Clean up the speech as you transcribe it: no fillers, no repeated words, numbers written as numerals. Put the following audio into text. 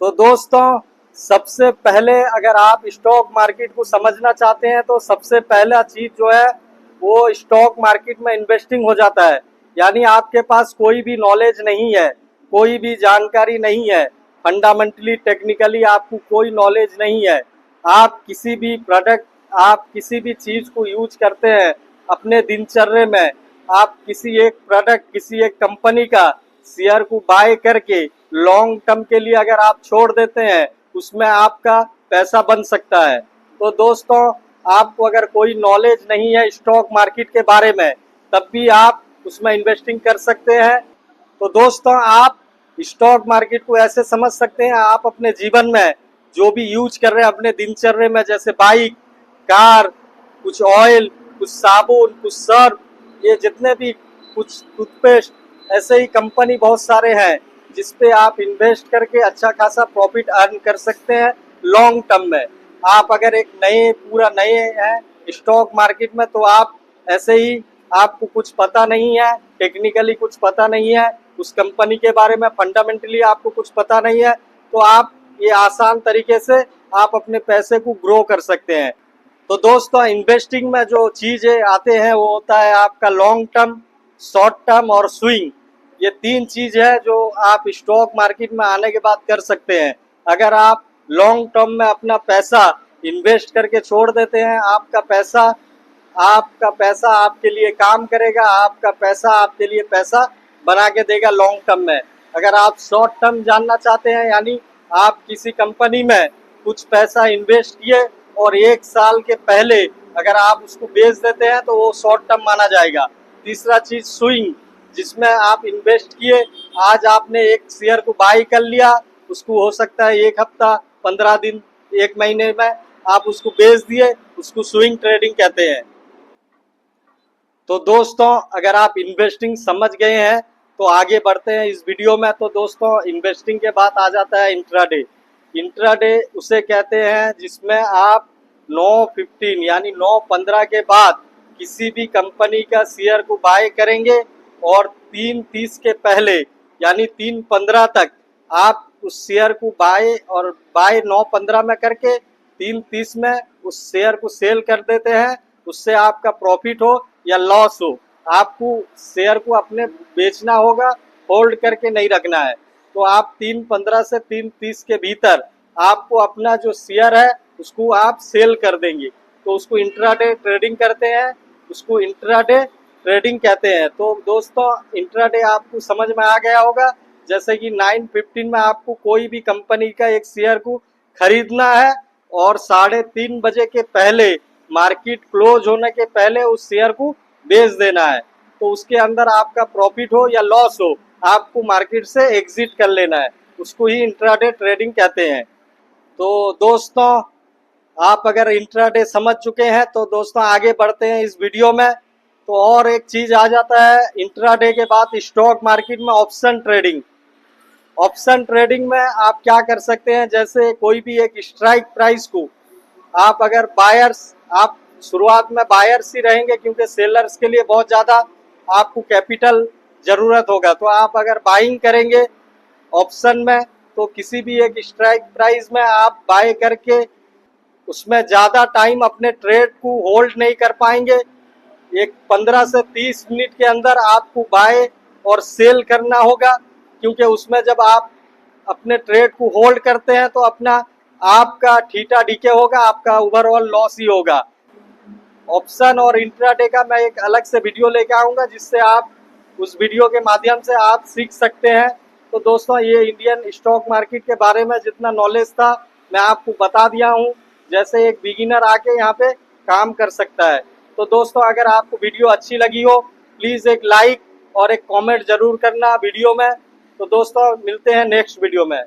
तो दोस्तों, सबसे पहले अगर आप स्टॉक मार्केट को समझना चाहते हैं तो सबसे पहला चीज जो है वो स्टॉक मार्केट में इन्वेस्टिंग हो जाता है। यानी आपके पास कोई भी नॉलेज नहीं है, कोई भी जानकारी नहीं है, फंडामेंटली टेक्निकली आपको कोई नॉलेज नहीं है। आप किसी भी प्रोडक्ट, आप किसी भी चीज को यूज करते हैं अपने दिनचर्या में, आप किसी एक प्रोडक्ट, किसी एक कंपनी का शेयर को बाय करके लॉन्ग टर्म के लिए अगर आप छोड़ देते हैं, उसमें आपका पैसा बन सकता है। तो दोस्तों, आपको अगर कोई नॉलेज नहीं है स्टॉक मार्केट के बारे में, तब भी आप उसमें इन्वेस्टिंग कर सकते हैं। तो दोस्तों, आप स्टॉक मार्केट को ऐसे समझ सकते हैं, आप अपने जीवन में जो भी यूज कर रहे हैं अपने दिनचर्या में, जैसे बाइक, कार, कुछ ऑयल, कुछ साबुन, कुछ सर्फ, ये जितने भी कुछ टूथपेस्ट, ऐसे ही कंपनी बहुत सारे हैं जिसपे आप इन्वेस्ट करके अच्छा खासा प्रॉफिट अर्न कर सकते हैं लॉन्ग टर्म में। आप अगर एक पूरा नए हैं स्टॉक मार्केट में, तो आप ऐसे ही, आपको कुछ पता नहीं है, टेक्निकली कुछ पता नहीं है उस कंपनी के बारे में, फंडामेंटली आपको कुछ पता नहीं है, तो आप ये आसान तरीके से आप अपने पैसे को ग्रो कर सकते हैं। तो दोस्तों, इन्वेस्टिंग में जो चीजें आते हैं वो होता है आपका लॉन्ग टर्म, शॉर्ट टर्म और स्विंग। ये तीन चीज है जो आप स्टॉक मार्केट में आने के बाद कर सकते हैं। अगर आप लॉन्ग टर्म में अपना पैसा इन्वेस्ट करके छोड़ देते हैं, आपका पैसा आपके लिए काम करेगा, आपका पैसा आपके लिए पैसा बना के देगा लॉन्ग टर्म में। अगर आप शॉर्ट टर्म जानना चाहते हैं, यानी आप किसी कंपनी में कुछ पैसा इन्वेस्ट किए और एक साल के पहले अगर आप उसको बेच देते हैं तो वो शॉर्ट टर्म माना जाएगा। तीसरा चीज स्विंग, जिसमें आप इन्वेस्ट किए, आज आपने एक शेयर को बाई कर लिया, उसको हो सकता है एक हफ्ता, 15 दिन, एक महीने में आप उसको बेच दिए, उसको स्विंग ट्रेडिंग कहते हैं। तो दोस्तों, अगर आप इन्वेस्टिंग समझ गए हैं तो आगे बढ़ते हैं इस वीडियो में। तो दोस्तों, इन्वेस्टिंग के बाद आ जाता है इंट्राडे। इंट्राडे उसे कहते हैं जिसमें आप 9:15 यानी 9:15 के बाद किसी भी कंपनी का शेयर को बाय करेंगे और 3:30 के पहले यानी 3:15 तक आप उस शेयर को बाय 9:15 में करके 3:30 में उस शेयर को सेल कर देते हैं। उससे आपका प्रॉफिट हो या लॉस हो, आपको शेयर को अपने बेचना होगा, होल्ड करके नहीं रखना है। तो आप 3:15 से 3:30 के भीतर आपको अपना जो शेयर है उसको आप सेल कर देंगे, तो उसको इंट्राडे ट्रेडिंग करते हैं, उसको इंट्राडे ट्रेडिंग कहते हैं। तो दोस्तों, इंट्राडे आपको समझ में आ गया होगा। जैसे कि 9:15 में आपको कोई भी कंपनी का एक शेयर को खरीदना है और 3:30 बजे के पहले, मार्केट क्लोज होने के पहले उस शेयर को बेच देना है। तो उसके अंदर आपका प्रॉफिट हो या लॉस हो, आपको मार्केट से एग्जिट कर लेना है, उसको ही इंट्राडे ट्रेडिंग कहते हैं। तो दोस्तों, आप अगर इंट्राडे समझ चुके हैं तो दोस्तों आगे बढ़ते हैं इस वीडियो में। तो और एक चीज आ जाता है इंट्राडे के बाद स्टॉक मार्केट में, ऑप्शन ट्रेडिंग। ऑप्शन ट्रेडिंग में आप क्या कर सकते हैं, जैसे कोई भी एक स्ट्राइक प्राइस को आप अगर बायर्स, आप शुरुआत में बायर्स ही रहेंगे क्योंकि सेलर्स के लिए बहुत ज़्यादा आपको कैपिटल ज़रूरत होगा। तो आप अगर बाइंग करेंगे ऑप्शन में, तो किसी भी एक स्ट्राइक प्राइस में आप बाय करके उसमें ज़्यादा टाइम अपने ट्रेड को होल्ड नहीं कर पाएंगे। एक 15 से 30 मिनट के अंदर आपको बाय और सेल करना होगा, क्योंकि उसमें जब आप अपने ट्रेड को होल्ड करते हैं तो अपना आपका थीटा डीके होगा, आपका ओवरऑल लॉस ही होगा। ऑप्शन और इंट्राडे का मैं एक अलग से वीडियो लेके आऊँगा, जिससे आप उस वीडियो के माध्यम से आप सीख सकते हैं। तो दोस्तों, ये इंडियन स्टॉक मार्केट के बारे में जितना नॉलेज था मैं आपको बता दिया हूँ, जैसे एक बिगिनर आके यहाँ पे काम कर सकता है। तो दोस्तों, अगर आपको वीडियो अच्छी लगी हो, प्लीज़ एक लाइक और एक कॉमेंट ज़रूर करना वीडियो में। तो दोस्तों, मिलते हैं नेक्स्ट वीडियो में।